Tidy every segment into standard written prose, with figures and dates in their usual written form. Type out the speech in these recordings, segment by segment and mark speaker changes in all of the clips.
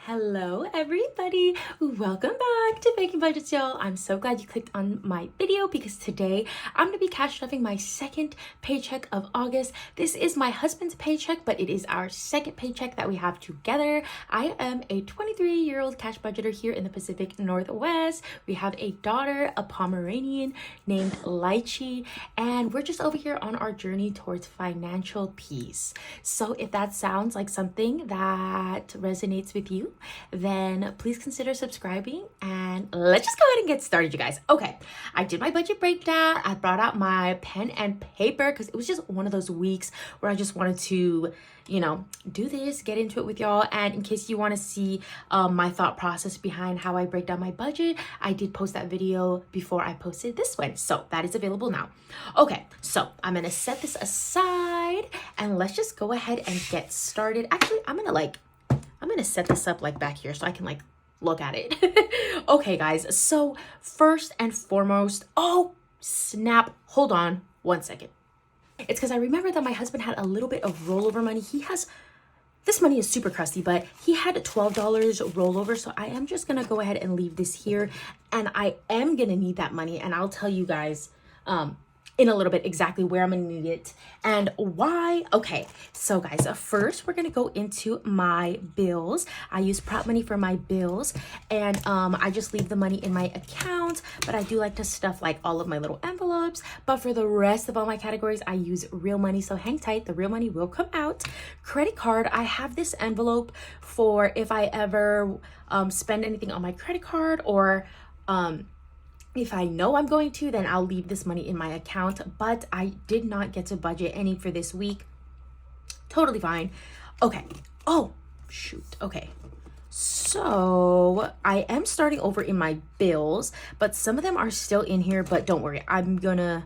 Speaker 1: Hello everybody, welcome back to Baking Budgets, y'all. I'm so glad you clicked on my video because today I'm gonna be cash stuffing my second paycheck of August. This is my husband's paycheck, but it is our second paycheck that we have together. I am a 23-year-old cash budgeter here in the Pacific Northwest. We have a daughter, a Pomeranian named Lychee, and we're just over here on our journey towards financial peace. So if that sounds like something that resonates with you, then please consider subscribing, and let's just go ahead and get started, you guys. Okay, I did my budget breakdown. I brought out my pen and paper because it was just one of those weeks where I just wanted to, do this, get into it with y'all. And in case you want to see my thought process behind how I break down my budget, I did post that video before I posted this one, so that is available now. Okay, so I'm gonna set this aside and let's just go ahead and get started. Actually, I'm gonna set this up like back here so I can look at it. Okay, guys, so first and foremost, oh snap, hold on one second. It's because I remember that my husband had a little bit of rollover money. This money is super crusty, but he had $12 rollover, so I am just gonna go ahead and leave this here, and I am gonna need that money, and I'll tell you guys in a little bit exactly where I'm gonna need it and why. Okay, so guys, first we're gonna go into my bills. I use prop money for my bills, and I just leave the money in my account, but I do like to stuff all of my little envelopes. But for the rest of all my categories, I use real money, so hang tight, the real money will come out. Credit card, I have this envelope for if I ever spend anything on my credit card, or if I know I'm going to, then I'll leave this money in my account, but I did not get to budget any for this week. Totally fine. Okay. Oh, shoot. Okay. So I am starting over in my bills, but some of them are still in here, but don't worry. I'm gonna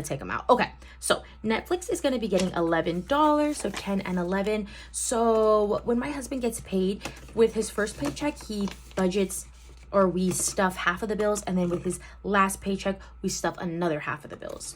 Speaker 1: take them out. Okay. So Netflix is going to be getting $11, so 10 and 11. So when my husband gets paid with his first paycheck, he budgets, or we stuff half of the bills, and then with his last paycheck, we stuff another half of the bills.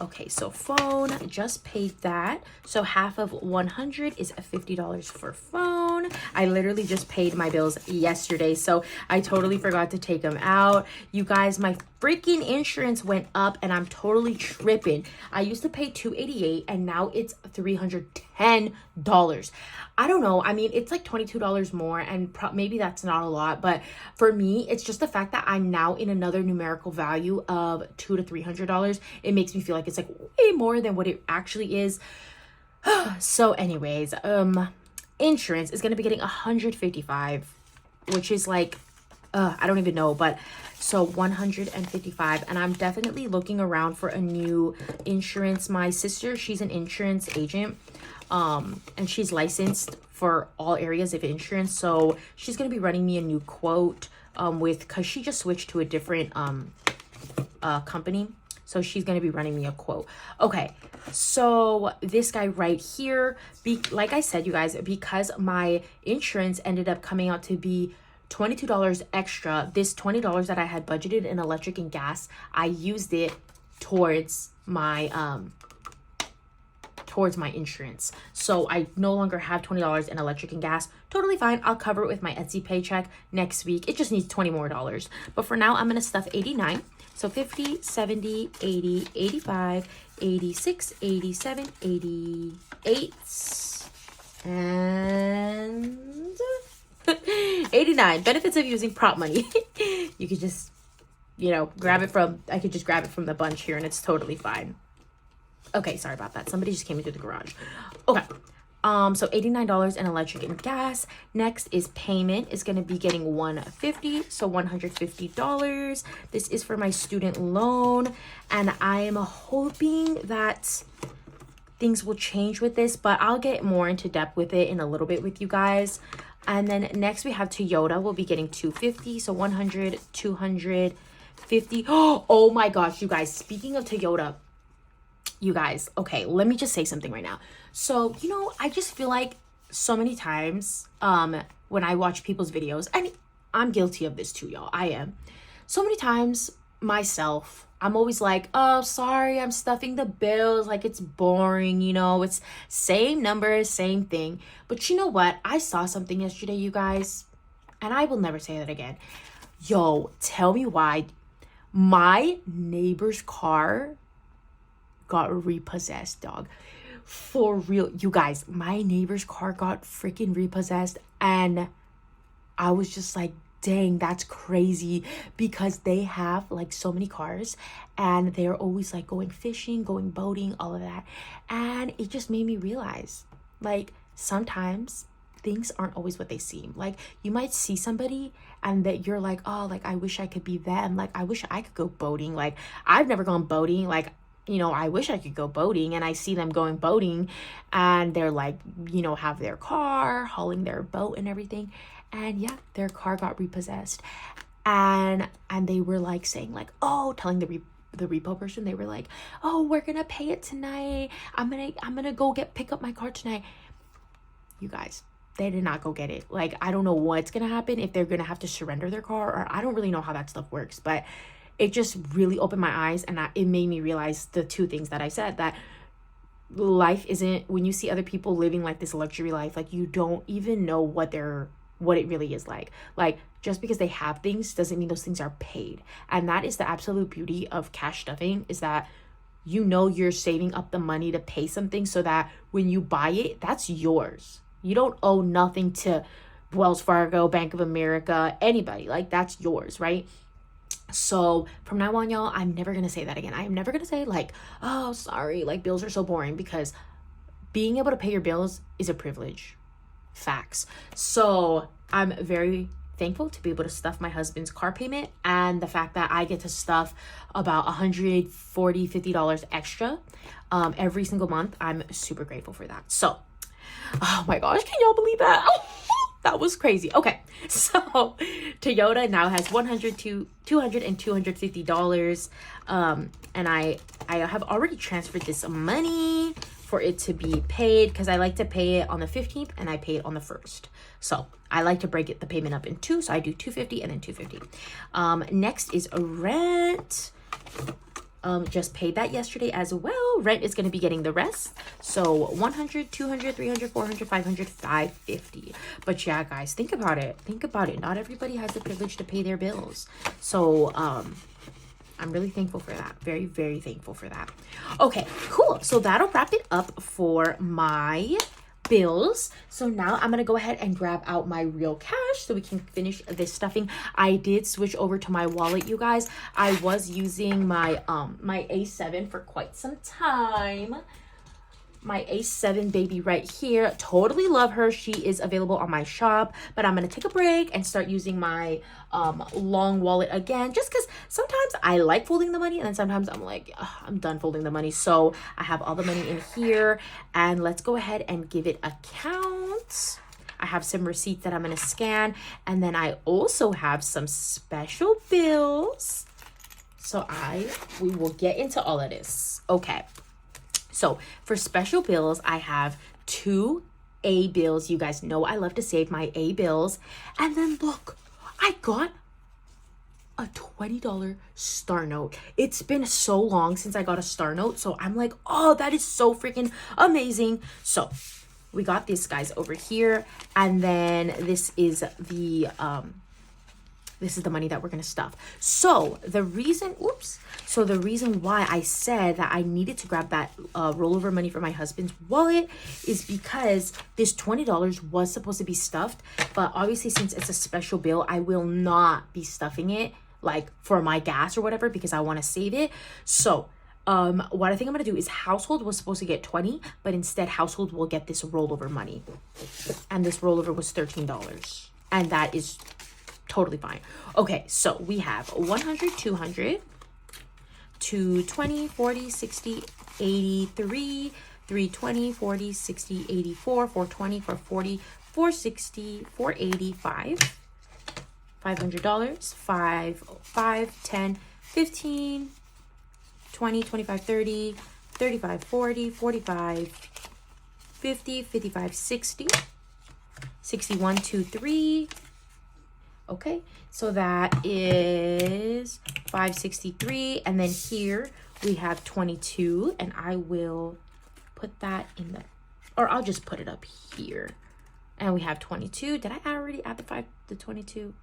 Speaker 1: Okay, so phone, just paid that. So half of 100 is $50 for phone. I literally just paid my bills yesterday, so I totally forgot to take them out. You guys, my freaking insurance went up and I'm totally tripping. I used to pay $288 and now it's $310. I don't know. I mean, it's like $22 more, and maybe that's not a lot, but for me, it's just the fact that I'm now in another numerical value of $200 to $300. It makes me feel like it's way more than what it actually is. So anyways, insurance is going to be getting $155, which is I don't even know, but so $155, and I'm definitely looking around for a new insurance. My sister, she's an insurance agent, and she's licensed for all areas of insurance, so she's going to be running me a new quote because she just switched to a different company. So she's going to be running me a quote. Okay, so this guy right here, like I said, you guys, because my insurance ended up coming out to be $22 extra, this $20 that I had budgeted in electric and gas, I used it towards my insurance. So I no longer have $20 in electric and gas. Totally fine. I'll cover it with my Etsy paycheck next week. It just needs $20 more. But for now, I'm going to stuff 89. So 50, 70, 80, 85, 86, 87, 88, and 89. Benefits of using prop money. You could just, I could just grab it from the bunch here and it's totally fine. Okay, sorry about that. Somebody just came into the garage. Okay. So $89 in electric and gas. Next is payment is going to be getting $150, so $150. This is for my student loan, and I am hoping that things will change with this, but I'll get more into depth with it in a little bit with you guys. And then next we have Toyota. We'll be getting $250, so $100, $250. Oh my gosh, you guys, speaking of Toyota, you guys, okay, let me just say something right now. So, I just feel like so many times when I watch people's videos, and I'm guilty of this too, y'all. I am. So many times myself, I'm always like, oh, sorry, I'm stuffing the bills. Like, it's boring, you know, it's same numbers, same thing. But you know what? I saw something yesterday, you guys, and I will never say that again. Yo, tell me why my neighbor's car got repossessed, dog. For real, you guys, my neighbor's car got freaking repossessed, and I was just like, dang, that's crazy, because they have like so many cars and they're always like going fishing, going boating, all of that. And it just made me realize, like, sometimes things aren't always what they seem. Like, you might see somebody and that you're like, oh, like, I wish I could be them. Like, I wish I could go boating. Like, I've never gone boating. Like, you know, I wish I could go boating, and I see them going boating and they're like, you know, have their car, hauling their boat and everything. And yeah, their car got repossessed. And they were like saying like, oh, telling the repo person, they were like, oh, we're gonna pay it tonight. I'm gonna go pick up my car tonight. You guys, they did not go get it. Like, I don't know what's gonna happen, if they're gonna have to surrender their car, or I don't really know how that stuff works, but it just really opened my eyes, and it made me realize the two things that I said, that life isn't, when you see other people living like this luxury life, like, you don't even know what it really is like. Like, just because they have things doesn't mean those things are paid. And that is the absolute beauty of cash stuffing, is that, you know, you're saving up the money to pay something so that when you buy it, that's yours. You don't owe nothing to Wells Fargo, Bank of America, anybody. Like, that's yours, right? So from now on, y'all, I'm never gonna say that again. I am never gonna say like, oh, sorry, like, bills are so boring, because being able to pay your bills is a privilege. Facts. So I'm very thankful to be able to stuff my husband's car payment, and the fact that I get to stuff about $150 extra every single month. I'm super grateful for that. So, oh my gosh, can y'all believe that? That was crazy. Okay, so Toyota now has $200 and $250. And I have already transferred this money for it to be paid, because I like to pay it on the 15th and I pay it on the 1st. So I like to break the payment up in two. So I do $250 and then $250. Next is rent. Just paid that yesterday as well. Rent is going to be getting the rest. So 100, 200, 300, 400, 500, 550. But yeah, guys, think about it. Think about it. Not everybody has the privilege to pay their bills. So, I'm really thankful for that. Very, very thankful for that. Okay, cool. So that'll wrap it up for my bills. So now I'm gonna go ahead and grab out my real cash so we can finish this stuffing. I did switch over to my wallet, you guys. I was using my my A7 for quite some time. My A7 baby right here. Totally love her. She is available on my shop, but I'm gonna take a break and start using my long wallet again, just because sometimes I like folding the money and then sometimes I'm like, I'm done folding the money. So I have all the money in here, and let's go ahead and give it a count. I have some receipts that I'm gonna scan, and then I also have some special bills. So we will get into all of this. Okay. So for special bills, I have 2 A bills. You guys know I love to save my A bills. And then look, I got a $20 star note. It's been so long since I got a star note. So I'm like, oh, that is so freaking amazing. So we got this, guys, over here. And then this is the money that we're gonna stuff. So the reason why I said that I needed to grab that rollover money for my husband's wallet is because this $20 was supposed to be stuffed, but obviously since it's a special bill, I will not be stuffing it like for my gas or whatever, because I want to save it. So what I think I'm gonna do is household was supposed to get 20, but instead household will get this rollover money, and this rollover was $13, and that is totally fine. Okay, so we have 100, 200, 220, 40, 60, 83, 320, 40, 60, 84, 420, 440, 460, 485, $500, 5, 10, 15, 20, 25, 30, 35, 40, 45, 50, 55, 60, 61, 2, 3. Okay, so that is 563, and then here we have 22, and I will put that in the, or I'll just put it up here. And we have 22. Did I already add the 22?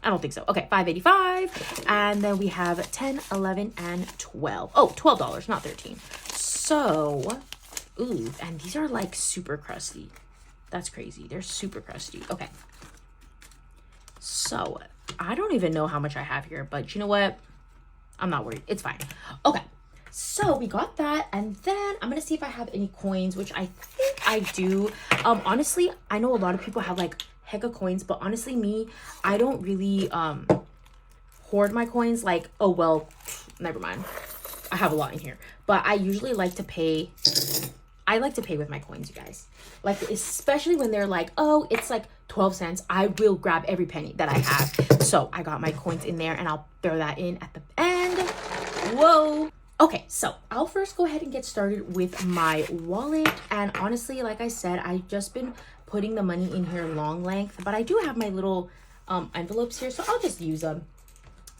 Speaker 1: I don't think so. Okay, 585. And then we have 10, 11, and 12. Oh, $12, not 13. So, ooh, and these are like super crusty. That's crazy. They're super crusty. Okay. So, I don't even know how much I have here, but you know what? I'm not worried. It's fine. Okay. So we got that, and then I'm gonna see if I have any coins, which I think I do. Honestly, I know a lot of people have like hecka coins, but honestly, me, I don't really hoard my coins. Like, oh well, never mind. I have a lot in here, but I usually like to pay. I like to pay with my coins, you guys. Like, especially when they're like, oh, it's like 12 cents. I will grab every penny that I have. So I got my coins in there, and I'll throw that in at the end. Whoa. Okay, so I'll first go ahead and get started with my wallet. And honestly, like I said, I've just been putting the money in here long length, but I do have my little envelopes here, so I'll just use them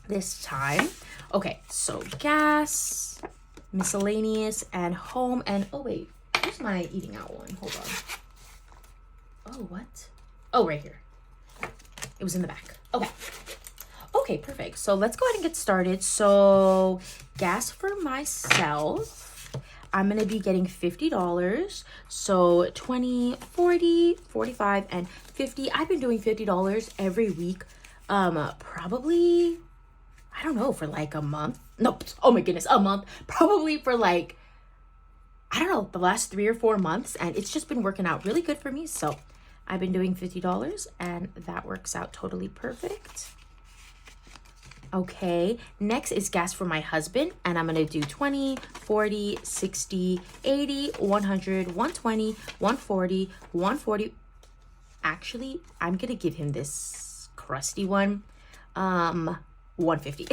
Speaker 1: this time. Okay, so gas, miscellaneous, and home. And oh wait, where's my eating out one? Hold on. Oh, what? Oh, right here. It was in the back. Okay. Okay, perfect. So let's go ahead and get started. So gas for myself, I'm going to be getting $50. So 20, 40, 45, and 50. I've been doing $50 every week. Probably, I don't know, for like a month. No, oh my goodness, a month. Probably for like, I don't know, the last 3 or 4 months. And it's just been working out really good for me. So I've been doing $50, and that works out totally perfect. Okay, next is gas for my husband, and I'm gonna do 20, 40, 60, 80, 100, 120, 140, 140. Actually, I'm gonna give him this crusty one, 150.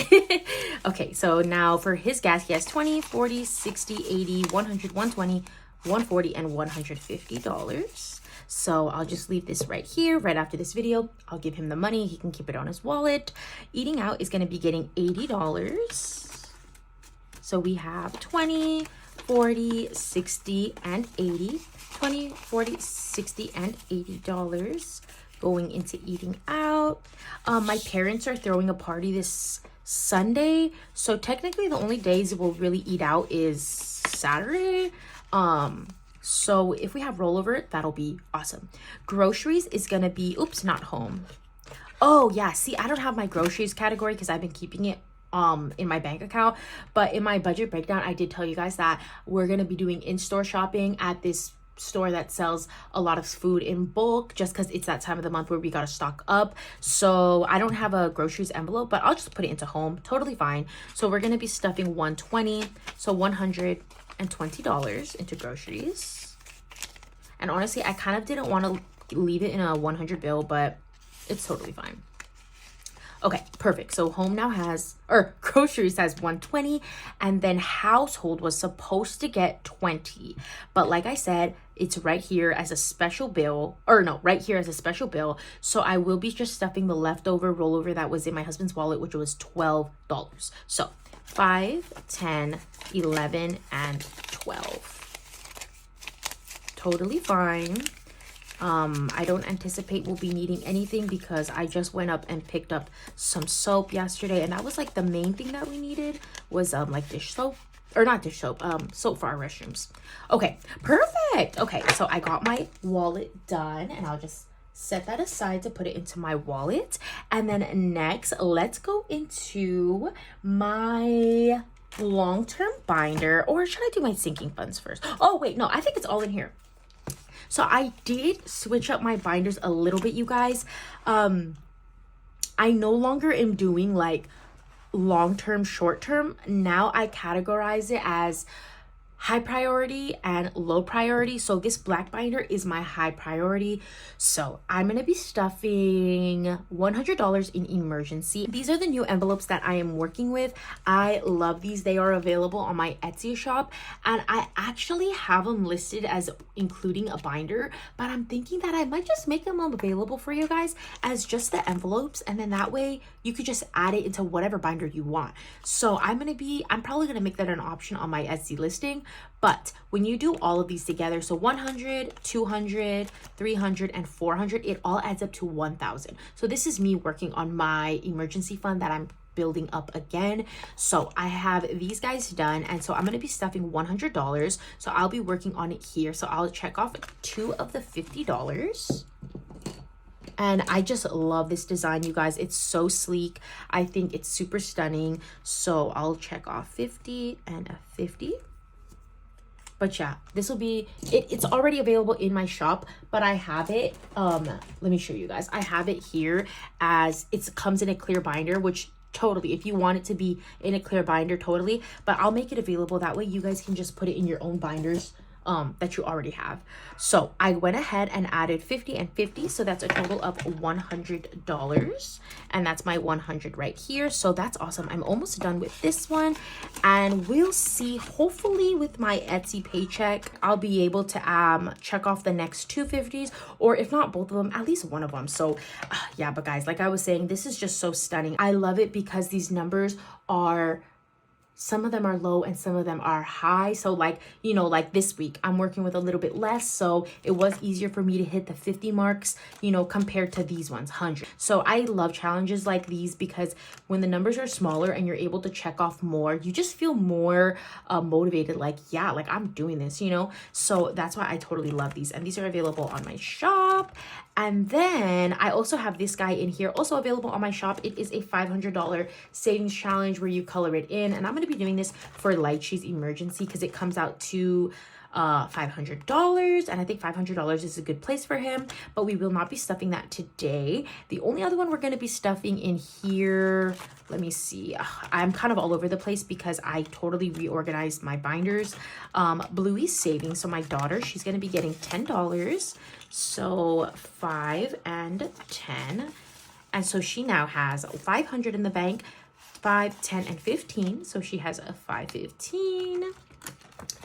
Speaker 1: Okay, so now for his gas, he has 20, 40, 60, 80, 100, 120, 140, and $150. So I'll just leave this right here. Right after this video, I'll give him the money. He can keep it on his wallet. Eating out is going to be getting $80. So we have 20, 40, 60, and 80. 20, 40, 60, and $80 going into eating out. My parents are throwing a party this Sunday. So technically the only days we'll really eat out is Saturday. So if we have rollover, that'll be awesome. Groceries is gonna be, oops, not home. Oh yeah, see, I don't have my groceries category because I've been keeping it in my bank account. But in my budget breakdown, I did tell you guys that we're gonna be doing in-store shopping at this store that sells a lot of food in bulk, just because it's that time of the month where we gotta stock up. So I don't have a groceries envelope, but I'll just put it into home, totally fine. So we're gonna be stuffing 120, so $120 into groceries. And honestly, I kind of didn't want to leave it in a 100 bill, but it's totally fine. Okay, perfect. So home now has, or groceries has 120, and then household was supposed to get 20. But like I said, it's right here as a special bill, or no, right here as a special bill. So I will be just stuffing the leftover rollover that was in my husband's wallet, which was $12. So 5, 10, 11, and 12. Totally fine. I don't anticipate we'll be needing anything because I just went up and picked up some soap yesterday, and that was like the main thing that we needed was like dish soap, or not dish soap, soap for our restrooms. Okay, perfect. Okay, so I got my wallet done, and I'll just set that aside to put it into my wallet. And then next, let's go into my long-term binder, or should I do my sinking funds first? Oh wait, no, I think it's all in here. So I did switch up my binders a little bit, you guys. I no longer am doing like long-term, short-term. Now I categorize it as high priority and low priority. So this black binder is my high priority. So I'm gonna be stuffing $100 in emergency. These are the new envelopes that I am working with. I love these. They are available on my Etsy shop, and I actually have them listed as including a binder, but I'm thinking that I might just make them available for you guys as just the envelopes, and then that way you could just add it into whatever binder you want. So I'm probably gonna make that an option on my Etsy listing. But when you do all of these together, so 100, 200, 300, and 400, it all adds up to 1,000. So this is me working on my emergency fund that I'm building up again. So I have these guys done, and so I'm going to be stuffing $100. So I'll be working on it here. So I'll check off 2 of the $50. And I just love this design, you guys. It's so sleek. I think it's super stunning. So I'll check off 50 and a 50. But yeah, this will be it. It's already available in my shop, but I have it. Let me show you guys. I have it here as it comes in a clear binder, which totally, if you want it to be in a clear binder, totally. But I'll make it available. That way you guys can just put it in your own binders that you already have. So I went ahead and added 50 and 50, so that's a total of $100, and that's my 100 right here. So that's awesome. I'm almost done with this one, and we'll see. Hopefully with my Etsy paycheck I'll be able to check off the next 2 50s, or if not both of them, at least one of them. So yeah, but guys, like I was saying, this is just so stunning. I love it because these numbers are, some of them are low and some of them are high. So like, you know, like this week I'm working with a little bit less, so it was easier for me to hit the 50 marks, you know, compared to these ones, 100. So I love challenges like these because when the numbers are smaller and you're able to check off more, you just feel more motivated, like, yeah, like I'm doing this, you know. So that's why I totally love these, and these are available on my shop. And then I also have this guy in here, also available on my shop. It is a $500 savings challenge where you color it in, and I'm going to be doing this for Lychee's emergency because it comes out to $500, and I think $500 is a good place for him, but we will not be stuffing that today. The only other one we're going to be stuffing in here, let me see, I'm kind of all over the place because I totally reorganized my binders. Bluey's savings, so my daughter, she's going to be getting $10, so 5 and 10, and so she now has 500 in the bank, 5, 10, and 15, so she has a 515.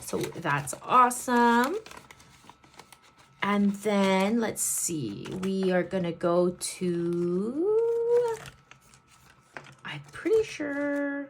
Speaker 1: So that's awesome. And then let's see, we are gonna go to, I'm pretty sure,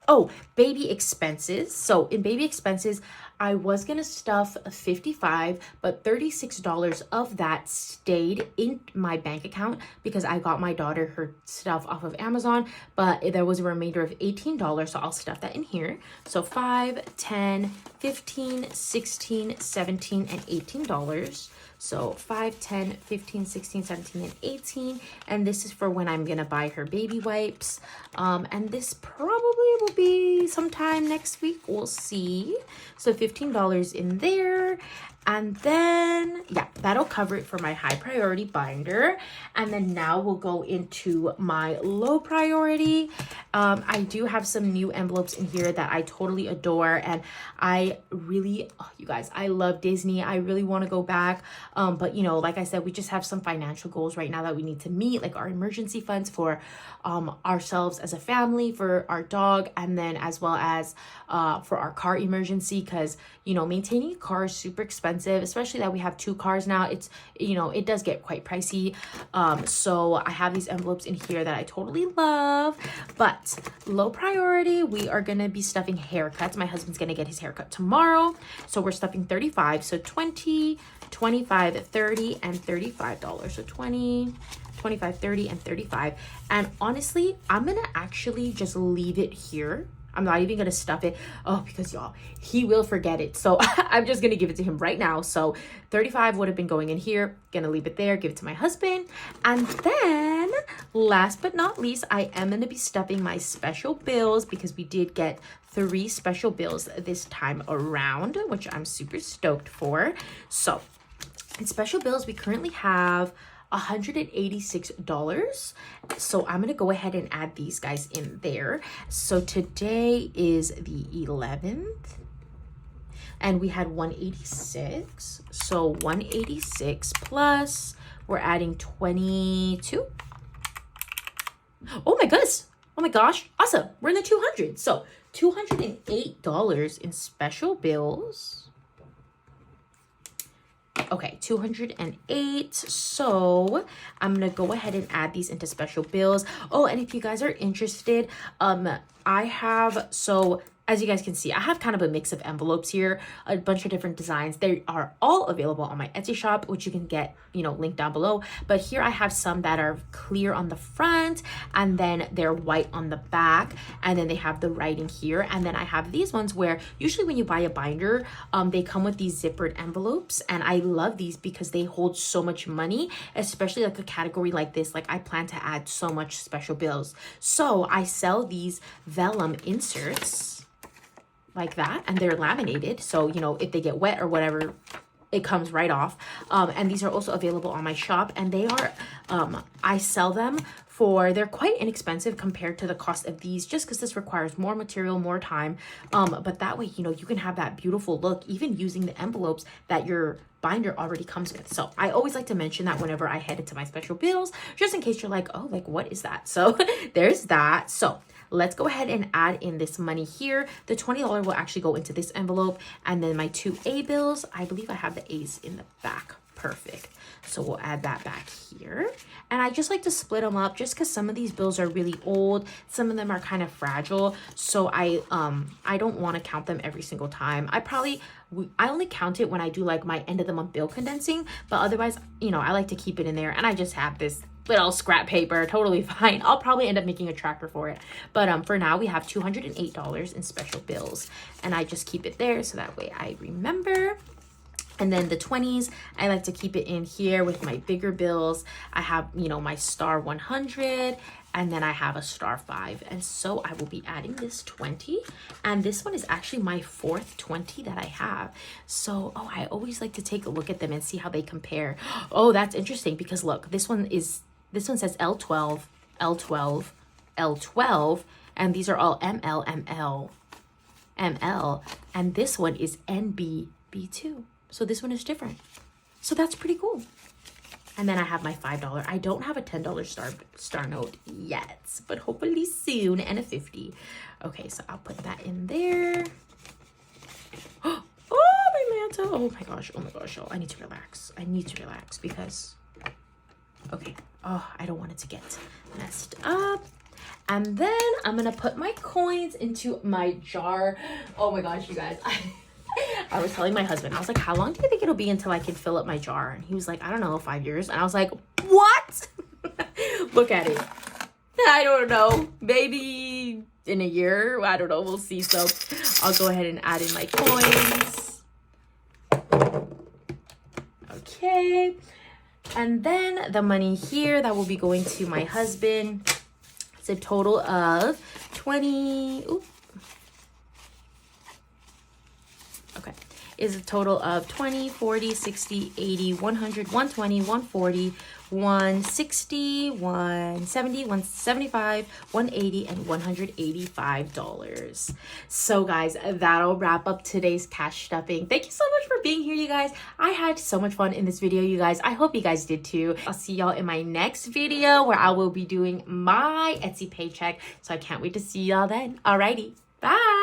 Speaker 1: oh, baby expenses. So in baby expenses, I was gonna stuff 55, but $36 of that stayed in my bank account because I got my daughter her stuff off of Amazon, but there was a remainder of $18, so I'll stuff that in here. So 5, 10, 15, 16, 17, and $18. So 5, 10, 15, 16, 17, and 18. And this is for when I'm gonna buy her baby wipes. And this probably will be sometime next week. We'll see. So $15 in there. And then, yeah, that'll cover it for my high priority binder. And then now we'll go into my low priority. I do have some new envelopes in here that I totally adore. And I really, oh, you guys, I love Disney. I really want to go back. But, you know, like I said, we just have some financial goals right now that we need to meet, like our emergency funds for ourselves as a family, for our dog, and then as well as for our car emergency, because, you know, maintaining a car is super expensive, especially that we have 2 cars now. It's, you know, it does get quite pricey. So I have these envelopes in here that I totally love. But low priority, we are gonna be stuffing haircuts. My husband's gonna get his haircut tomorrow, so we're stuffing 35. So 20, 25, 30, and $35. So 20, 25, 30, and 35. And honestly, I'm gonna actually just leave it here. I'm not even gonna stuff it. Oh, because y'all, he will forget it. So I'm just gonna give it to him right now. So 35 would have been going in here. Gonna leave it there, give it to my husband. And then last but not least, I am gonna be stuffing my special bills because we did get 3 special bills this time around, which I'm super stoked for. So in special bills, we currently have $186. So I'm gonna go ahead and add these guys in there. So today is the 11th and we had 186. So 186 plus, we're adding 22. Oh my goodness. Oh my gosh. Awesome. We're in the 200s. So $208 in special bills. Okay, 208. So I'm gonna go ahead and add these into special bills. Oh, and if you guys are interested, I have, so as you guys can see, I have kind of a mix of envelopes here, a bunch of different designs. They are all available on my Etsy shop, which you can get, you know, linked down below. But here I have some that are clear on the front and then they're white on the back. And then they have the writing here. And then I have these ones where usually when you buy a binder, they come with these zippered envelopes. And I love these because they hold so much money, especially like a category like this. Like I plan to add so much special bills. So I sell these vellum inserts like that, and they're laminated, so you know if they get wet or whatever, it comes right off. And these are also available on my shop, and they are I sell them for, they're quite inexpensive compared to the cost of these, just because this requires more material, more time, but that way, you know, you can have that beautiful look even using the envelopes that your binder already comes with. So I always like to mention that whenever I head into my special bills, just in case you're like, oh, like what is that? So there's that. So let's go ahead and add in this money here. The $20 will actually go into this envelope. And then my 2 A bills, I believe I have the A's in the back. Perfect. So we'll add that back here. And I just like to split them up just because some of these bills are really old. Some of them are kind of fragile. So I don't want to count them every single time. I only count it when I do like my end of the month bill condensing. But otherwise, you know, I like to keep it in there. And I just have this little scrap paper, totally fine. I'll probably end up making a tracker for it. But for now, we have $208 in special bills. And I just keep it there so that way I remember. And then the 20s, I like to keep it in here with my bigger bills. I have, you know, my star 100, and then I have a star 5. And so I will be adding this 20. And this one is actually my 4th 20 that I have. So, oh, I always like to take a look at them and see how they compare. Oh, that's interesting because look, this one says L12, L12, L12, and these are all ML, ML, ML. And this one is NB, B2. So this one is different. So that's pretty cool. And then I have my $5. I don't have a $10 star note yet, but hopefully soon, and a 50. Okay, so I'll put that in there. Oh, my mantle. Oh my gosh. Oh my gosh. Oh, I need to relax. I need to relax because, okay. Oh, I don't want it to get messed up. And then I'm going to put my coins into my jar. Oh my gosh, you guys. I was telling my husband, I was like, how long do you think it'll be until I can fill up my jar? And he was like, I don't know, 5 years. And I was like, what? Look at it. I don't know. Maybe in a year. I don't know. We'll see. So I'll go ahead and add in my coins. Okay. And then the money here that will be going to my husband. It's a total of 20. Ooh. Okay, is a total of 20, 40, 60, 80, 100, 120, 140, 160, 170, 175, 180, and $185. So guys, that'll wrap up today's cash stuffing. Thank you so much for being here, you guys. I had so much fun in this video, you guys. I hope you guys did too. I'll see y'all in my next video where I will be doing my Etsy paycheck. So I can't wait to see y'all then. Alrighty, bye.